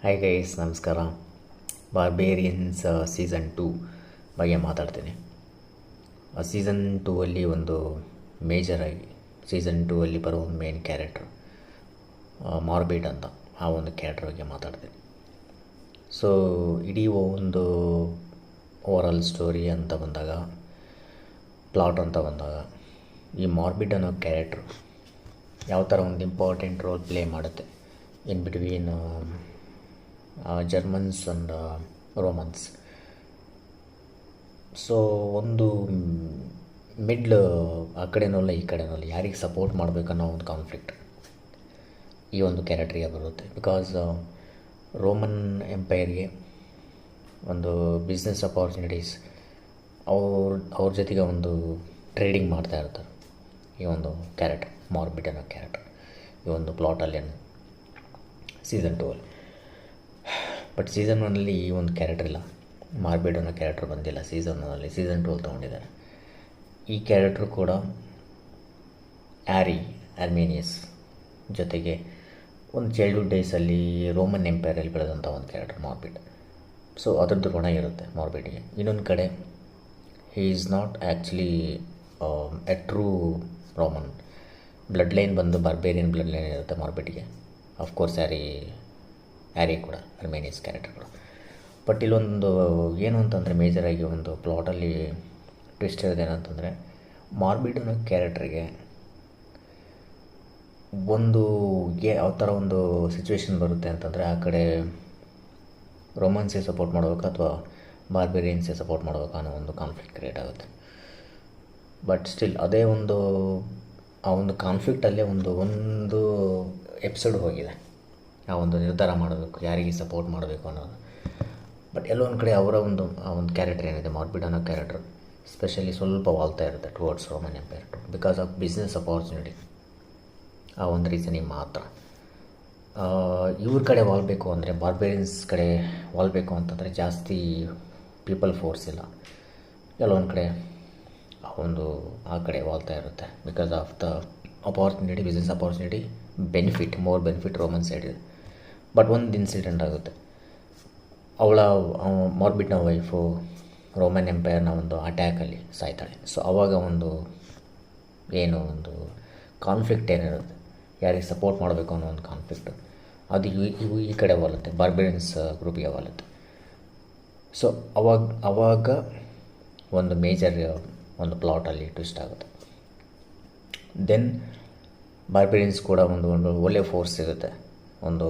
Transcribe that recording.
Hi guys, ನಮಸ್ಕಾರ. Barbarians season 2 ಬಗ್ಗೆ ಮಾತಾಡ್ತೀನಿ. ಸೀಸನ್ 2 ಅಲ್ಲಿ ಒಂದು ಮೇಜರಾಗಿ ಸೀಸನ್ 2 ಅಲ್ಲಿ ಬರೋ ಒಂದು ಮೇನ್ ಕ್ಯಾರೆಕ್ಟ್ರ್ ಮಾರ್ಬಿಡ್ ಅಂತ, ಆ ಒಂದು ಕ್ಯಾರೆಕ್ಟ್ರ್ ಬಗ್ಗೆ ಮಾತಾಡ್ತೀನಿ. ಸೊ ಇಡೀ ಒಂದು ಓವರಾಲ್ ಸ್ಟೋರಿ ಅಂತ ಬಂದಾಗ, ಪ್ಲಾಟ್ ಅಂತ ಬಂದಾಗ, ಈ ಮಾರ್ಬಿಡ್ ಅನ್ನೋ ಕ್ಯಾರೆಕ್ಟ್ರು ಯಾವ ಥರ ಒಂದು ಇಂಪಾರ್ಟೆಂಟ್ ರೋಲ್ ಪ್ಲೇ ಮಾಡುತ್ತೆ in between Germans and Romans. So ಒಂದು ಮಿಡ್ಲ್, ಆ ಕಡೆನೂ ಅಲ್ಲ ಈ ಕಡೆನೂ ಅಲ್ಲ, ಯಾರಿಗೆ ಸಪೋರ್ಟ್ ಮಾಡಬೇಕನ್ನೋ ಒಂದು ಕಾನ್ಫ್ಲಿಕ್ಟ್ ಈ ಒಂದು ಕ್ಯಾರೆಕ್ಟ್ರಿಗೆ ಬರುತ್ತೆ. ಬಿಕಾಸ್ ರೋಮನ್ ಎಂಪೈರ್ಗೆ ಒಂದು ಬಿಸ್ನೆಸ್ ಅಪಾರ್ಚುನಿಟೀಸ್, ಅವ್ರ ಜೊತೆಗೆ ಒಂದು ಟ್ರೇಡಿಂಗ್ ಮಾಡ್ತಾ ಇರ್ತಾರೆ ಈ ಒಂದು ಕ್ಯಾರೆಕ್ಟರ್ ಮಾರ್ಬಿಡ್ ಅನ್ನೋ ಕ್ಯಾರೆಕ್ಟರ್ ಈ ಒಂದು ಪ್ಲಾಟಲ್ಲಿ ಸೀಸನ್ 2 ಅಲ್ಲಿ. ಬಟ್ ಸೀಸನ್ 1 ಈ ಒಂದು ಕ್ಯಾರೆಕ್ಟರ್ ಇಲ್ಲ, ಮಾರ್ಬಿಡ್ ಅನ್ನೋ ಕ್ಯಾರೆಕ್ಟರ್ ಬಂದಿಲ್ಲ ಸೀಸನ್ 1. ಸೀಸನ್ 2 ತೊಗೊಂಡಿದ್ದಾರೆ. ಈ ಕ್ಯಾರೆಕ್ಟ್ರು ಕೂಡ ಆರ್ಮೇನಿಯಸ್ ಜೊತೆಗೆ ಒಂದು ಚೈಲ್ಡ್ಹುಡ್ ಡೇಸಲ್ಲಿ ರೋಮನ್ ಎಂಪೈರಲ್ಲಿ ಬೆಳೆದಂಥ ಒಂದು ಕ್ಯಾರೆಕ್ಟರ್ ಮಾರ್ಬಿಡ್. ಸೊ ಅದರದ್ದು ಋಣ ಇರುತ್ತೆ ಮಾರ್ಬಿಡ್ಗೆ. ಇನ್ನೊಂದು ಕಡೆ he is not actually A true Roman. Blood line ಬಂದು ಬಾರ್ಬೇರಿಯನ್ ಬ್ಲಡ್ ಲೈನ್ ಇರುತ್ತೆ ಮಾರ್ಬಿಡ್ಗೆ. ಆಫ್ಕೋರ್ಸ್ ಹ್ಯಾರಿ ಕೂಡ ಆರ್ಮೇನಿಯಸ್ ಕ್ಯಾರೆಕ್ಟರ್ ಕೂಡ. ಬಟ್ ಇಲ್ಲೊಂದು ಏನು ಅಂತಂದರೆ, ಮೇಜರಾಗಿ ಒಂದು ಪ್ಲಾಟಲ್ಲಿ ಟ್ವಿಸ್ಟ್ ಇರೋದು ಏನಂತಂದರೆ, ಮಾರ್ಬಿಡ್ ಅನ್ನೋ ಕ್ಯಾರೆಕ್ಟ್ರಿಗೆ ಒಂದು ಯಾವ ಥರ ಒಂದು ಸಿಚುವೇಶನ್ ಬರುತ್ತೆ ಅಂತಂದರೆ, ಆ ಕಡೆ ರೋಮನ್ಸಿಗೆ ಸಪೋರ್ಟ್ ಮಾಡಬೇಕು ಅಥವಾ ಬಾರ್ಬೇರಿಯನ್ಸಿಗೆ ಸಪೋರ್ಟ್ ಮಾಡಬೇಕು ಅನ್ನೋ ಒಂದು ಕಾನ್ಫ್ಲಿಕ್ಟ್ ಕ್ರಿಯೇಟ್ ಆಗುತ್ತೆ. ಬಟ್ ಸ್ಟಿಲ್ ಅದೇ ಆ ಒಂದು ಕಾನ್ಫ್ಲಿಕ್ಟಲ್ಲೇ ಒಂದು ಎಪಿಸೋಡ್ ಹೋಗಿದೆ, ಆ ಒಂದು ನಿರ್ಧಾರ ಮಾಡಬೇಕು ಯಾರಿಗೆ ಸಪೋರ್ಟ್ ಮಾಡಬೇಕು ಅನ್ನೋದು. ಬಟ್ ಎಲ್ಲೋ ಒಂದು ಕಡೆ ಅವರ ಆ ಒಂದು ಕ್ಯಾರೆಕ್ಟರ್ ಏನಿದೆ ಮಾರ್ಬಿಡ್ ಅನ್ನೋ ಕ್ಯಾರೆಕ್ಟರ್ ಸ್ಪೆಷಲಿ ಸ್ವಲ್ಪ ವಾಲ್ತಾ ಇರುತ್ತೆ towards Roman empire because of business opportunity. ಆ ಒಂದು ರೀಸನಿಗೆ ಮಾತ್ರ ಇವ್ರ ಕಡೆ ವಾಲ್ಬೇಕು ಅಂದರೆ, ಬಾರ್ಬೇರಿಯನ್ಸ್ ಕಡೆ ವಾಲ್ಬೇಕು ಅಂತಂದರೆ ಜಾಸ್ತಿ ಪೀಪಲ್ ಫೋರ್ಸ್ ಇಲ್ಲ. ಎಲ್ಲೋ ಒಂದು ಕಡೆ ಆ ಕಡೆ ವಾಲ್ತಾ ಇರುತ್ತೆ because of the opportunity, business opportunity, more benefit Roman side ಇದೆ. ಬಟ್ ಒಂದು ಇನ್ಸಿಡೆಂಟ್ ಆಗುತ್ತೆ, ಮಾರ್ಬಿಡ್ನ ವೈಫು ರೋಮನ್ ಎಂಪೈರ್ನ ಒಂದು ಅಟ್ಯಾಕಲ್ಲಿ ಸಾಯ್ತಾಳೆ. ಸೊ ಆವಾಗ ಒಂದು ಕಾನ್ಫ್ಲಿಕ್ಟ್ ಏನಿರುತ್ತೆ, ಯಾರಿಗೆ ಸಪೋರ್ಟ್ ಮಾಡಬೇಕು ಅನ್ನೋ ಒಂದು ಕಾನ್ಫ್ಲಿಕ್ಟು, ಅದು ಈ ಕಡೆ ವಾಲುತ್ತೆ, ಬಾರ್ಬೇರಿಯನ್ಸ್ ಗ್ರೂಪಿಗೆ ವಾಲುತ್ತೆ. ಸೊ ಅವಾಗ ಒಂದು ಮೇಜರ್ ಒಂದು ಪ್ಲಾಟಲ್ಲಿ ಟ್ವಿಸ್ಟ್ ಆಗುತ್ತೆ. ದೆನ್ ಬಾರ್ಬೇರಿಯನ್ಸ್ ಕೂಡ ಒಂದು ಒಳ್ಳೆಯ ಫೋರ್ಸ್ ಸಿಗುತ್ತೆ, ಒಂದು